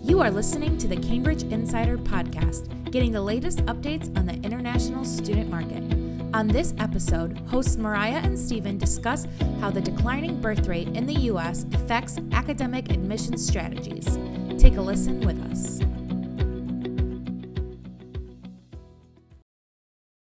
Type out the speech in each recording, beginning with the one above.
You are listening to the Cambridge Insider Podcast, getting the latest updates on the international student market. On this episode, hosts Mariah and Stephen discuss how the declining birth rate in the U.S. affects academic admissions strategies. Take a listen with us.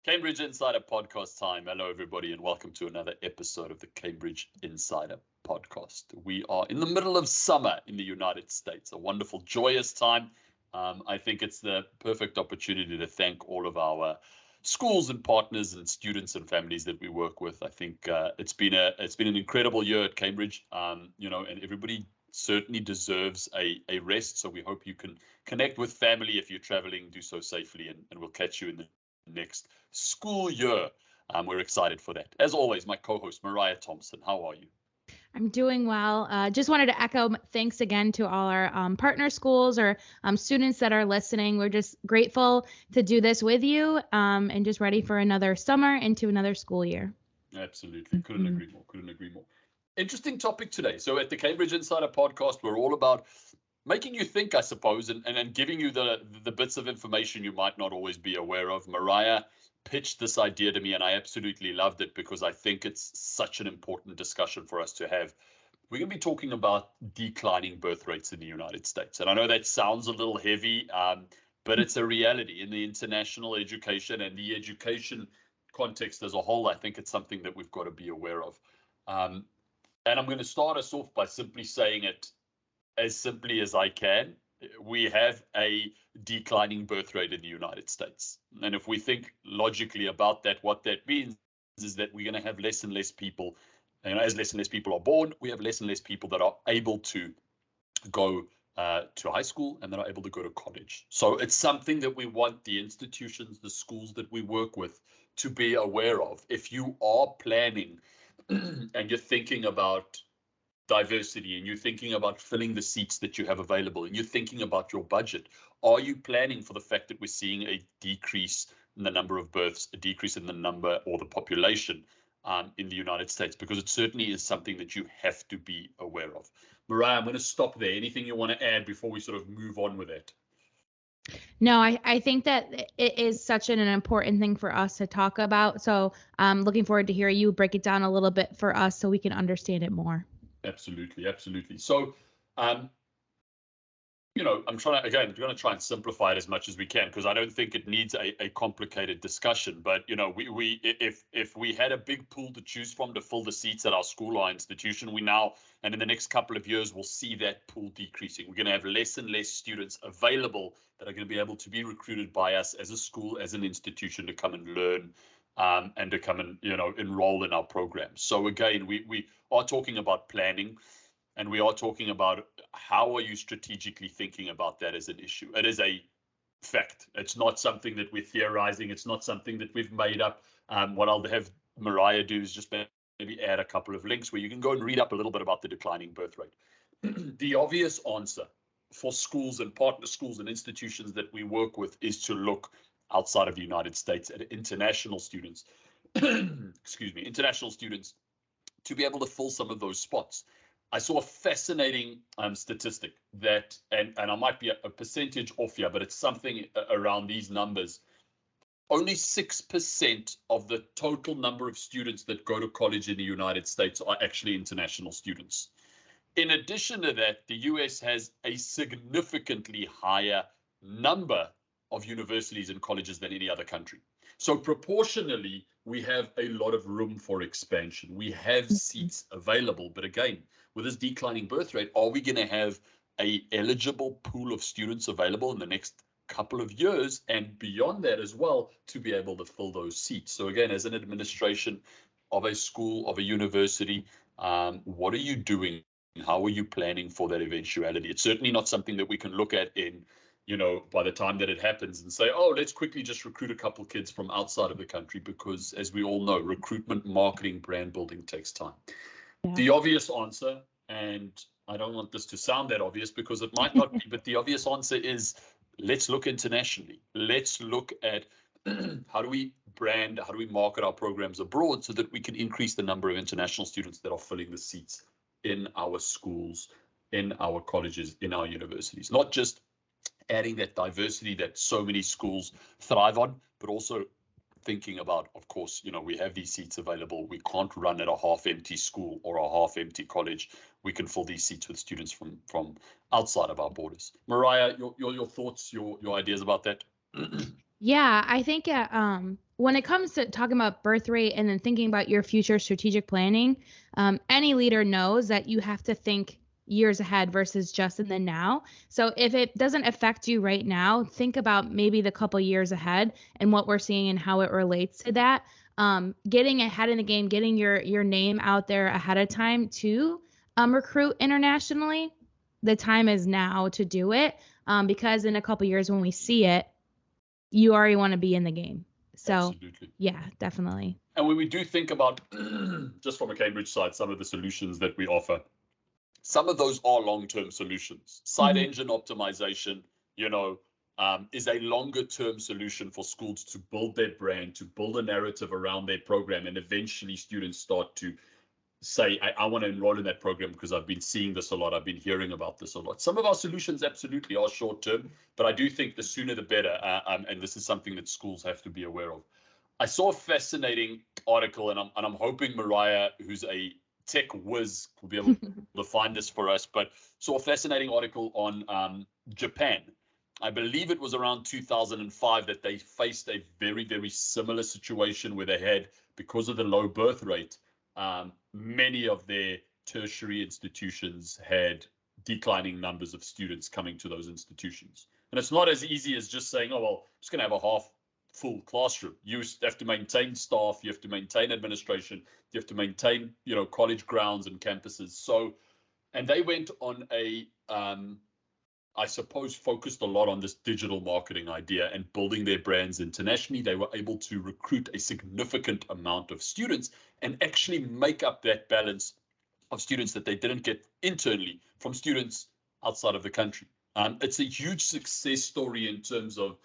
Cambridge Insider Podcast time. Hello, everybody, and welcome to another episode of the Cambridge Insider Podcast. We are in the middle of summer in the United States, a wonderful, joyous time. I think it's the perfect opportunity to thank all of our schools and partners and students and families that we work with. I think it's been an incredible year at Cambridge, and everybody certainly deserves a rest. So we hope you can connect with family if you're traveling, do so safely, and we'll catch you in the next school year. We're excited for that. As always, my co-host Mariah Thompson. How are you? I'm doing well. Just wanted to echo thanks again to all our partner schools or students that are listening. We're just grateful to do this with you and just ready for another summer into another school year. Absolutely. Couldn't agree more. Interesting topic today. So at the Cambridge Insider Podcast, we're all about making you think, I suppose, and giving you the bits of information you might not always be aware of. Mariah pitched this idea to me, and I absolutely loved it because I think it's such an important discussion for us to have. We're going to be talking about declining birth rates in the United States. And I know that sounds a little heavy, but it's a reality in the international education and the education context as a whole. I think it's something that we've got to be aware of. And I'm going to start us off by simply saying it as simply as I can. We have a declining birth rate in the United States. And if we think logically about that, what that means is that we're going to have less and less people, as less and less people are born, we have less and less people that are able to go to high school and that are able to go to college. So it's something that we want the institutions, the schools that we work with to be aware of. If you are planning and you're thinking about diversity and you're thinking about filling the seats that you have available and you're thinking about your budget, are you planning for the fact that we're seeing a decrease in the number of births, a decrease in the number or the population in the United States? Because it certainly is something that you have to be aware of. Mariah, I'm going to stop there. Anything you want to add before we sort of move on with it? No, I think that it is such an important thing for us to talk about. So I'm looking forward to hearing you break it down a little bit for us so we can understand it more. Absolutely. So, I'm going to try and simplify it as much as we can, because I don't think it needs a complicated discussion. But, if we had a big pool to choose from to fill the seats at our school or institution, and in the next couple of years, we'll see that pool decreasing. We're going to have less and less students available that are going to be able to be recruited by us as a school, as an institution, to come and learn and to come and, enroll in our programs. So again, we are talking about planning, and we are talking about how are you strategically thinking about that as an issue. It is a fact. It's not something that we're theorizing. It's not something that we've made up. What I'll have Mariah do is just maybe add a couple of links where you can go and read up a little bit about the declining birth rate. The obvious answer for schools and partner schools and institutions that we work with is to look outside of the United States at international students, international students, to be able to fill some of those spots. I saw a fascinating statistic that, and I might be a percentage off here, but it's something around these numbers. Only 6% of the total number of students that go to college in the United States are actually international students. In addition to that, the US has a significantly higher number of universities and colleges than any other country. So proportionally, we have a lot of room for expansion. We have seats available. But again, with this declining birth rate, are we going to have an eligible pool of students available in the next couple of years and beyond that as well to be able to fill those seats? So again, as an administration of a school, of a university, what are you doing? How are you planning for that eventuality? It's certainly not something that we can look at in by the time that it happens and say, oh, let's quickly just recruit a couple kids from outside of the country, because as we all know, recruitment, marketing, brand building takes time. Yeah. The obvious answer, and I don't want this to sound that obvious because it might not be, but the obvious answer is let's look internationally. Let's look at how do we brand, how do we market our programs abroad so that we can increase the number of international students that are filling the seats in our schools in our colleges, in our universities. Not just adding that diversity that so many schools thrive on, but also thinking about, of course, we have these seats available. We can't run at a half-empty school or a half-empty college. We can fill these seats with students from outside of our borders. Mariah, your thoughts, your ideas about that? Yeah, I think when it comes to talking about birth rate and then thinking about your future strategic planning, any leader knows that you have to think years ahead versus just in the now. So if it doesn't affect you right now, think about maybe the couple years ahead and what we're seeing and how it relates to that. Getting ahead in the game, getting your name out there ahead of time to recruit internationally. The time is now to do it, because in a couple years when we see it, you already want to be in the game. So Absolutely. Yeah, definitely. And when we do think about, just from a Cambridge side, some of the solutions that we offer, some of those are long-term solutions. Side engine optimization, is a longer-term solution for schools to build their brand, to build a narrative around their program, and eventually students start to say, I want to enroll in that program because I've been seeing this a lot. I've been hearing about this a lot. Some of our solutions absolutely are short-term, but I do think the sooner the better. And this is something that schools have to be aware of. I saw a fascinating article, and I'm hoping Mariah, who's a tech whiz, will be able to find this for us, but saw a fascinating article on Japan. I believe it was around 2005 that they faced a very, very similar situation where they had, because of the low birth rate, many of their tertiary institutions had declining numbers of students coming to those institutions. And it's not as easy as just saying, oh, well, I'm just going to have a half full classroom. You have to maintain staff, you have to maintain administration, you have to maintain, college grounds and campuses. So, and they went on a, I suppose, focused a lot on this digital marketing idea and building their brands internationally. They were able to recruit a significant amount of students and actually make up that balance of students that they didn't get internally from students outside of the country. It's a huge success story in terms of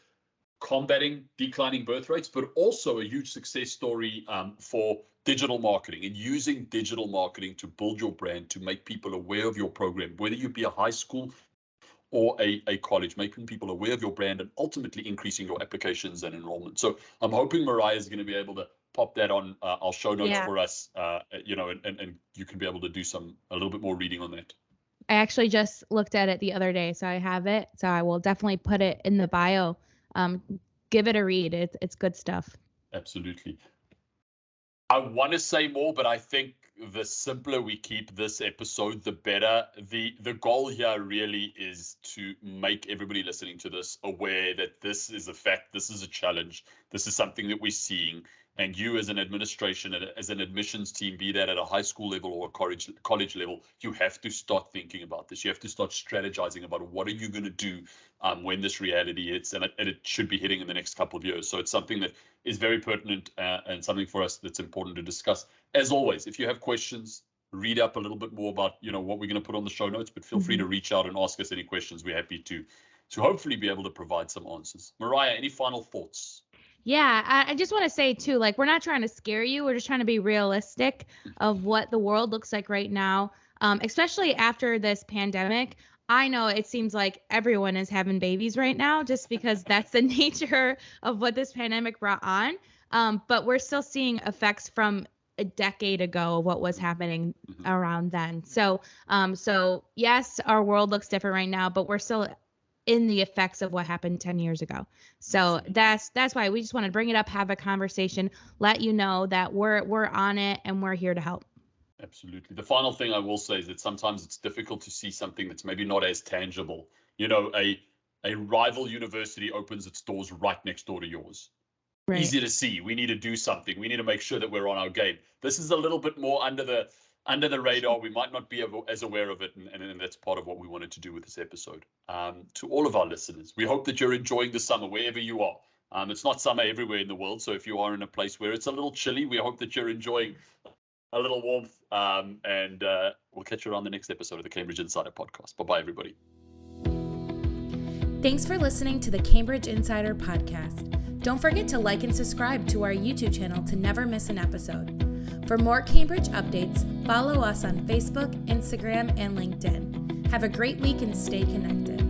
combating declining birth rates, but also a huge success story for digital marketing and using digital marketing to build your brand, to make people aware of your program, whether you be a high school or a college, making people aware of your brand and ultimately increasing your applications and enrollment. So I'm hoping Mariah is going to be able to pop that on our show notes for us, and you can be able to do a little bit more reading on that. I actually just looked at it the other day, so I have it. So I will definitely put it in the bio. Give it a read. It's good stuff. Absolutely. I want to say more, but I think the simpler we keep this episode, the better. The goal here really is to make everybody listening to this aware that this is a fact, this is a challenge, this is something that we're seeing. And you as an administration, as an admissions team, be that at a high school level or a college level, you have to start thinking about this. You have to start strategizing about what are you going to do when this reality hits, and it should be hitting in the next couple of years. So it's something that is very pertinent and something for us that's important to discuss. As always, if you have questions, read up a little bit more about what we're going to put on the show notes, but feel free to reach out and ask us any questions. We're happy to hopefully be able to provide some answers. Mariah, any final thoughts? Yeah, I just want to say too, we're not trying to scare you. We're just trying to be realistic of what the world looks like right now, especially after this pandemic. I know it seems like everyone is having babies right now just because that's the nature of what this pandemic brought on. But we're still seeing effects from a decade ago of what was happening around then. So yes, our world looks different right now, but we're still in the effects of what happened 10 years ago. So that's why we just want to bring it up, have a conversation, let you know that we're on it and we're here to help. Absolutely. The final thing I will say is that sometimes it's difficult to see something that's maybe not as tangible. A rival university opens its doors right next door to yours. Right. Easy to see. We need to do something. We need to make sure that we're on our game. This is a little bit more under the radar. We might not be as aware of it, and that's part of what we wanted to do with this episode. To all of our listeners, we hope that you're enjoying the summer wherever you are. It's not summer everywhere in the world, so if you are in a place where it's a little chilly, we hope that you're enjoying a little warmth, and we'll catch you on the next episode of the Cambridge Insider Podcast. Bye-bye, everybody. Thanks for listening to the Cambridge Insider Podcast. Don't forget to like and subscribe to our YouTube channel to never miss an episode. For more Cambridge updates, follow us on Facebook, Instagram, and LinkedIn. Have a great week and stay connected.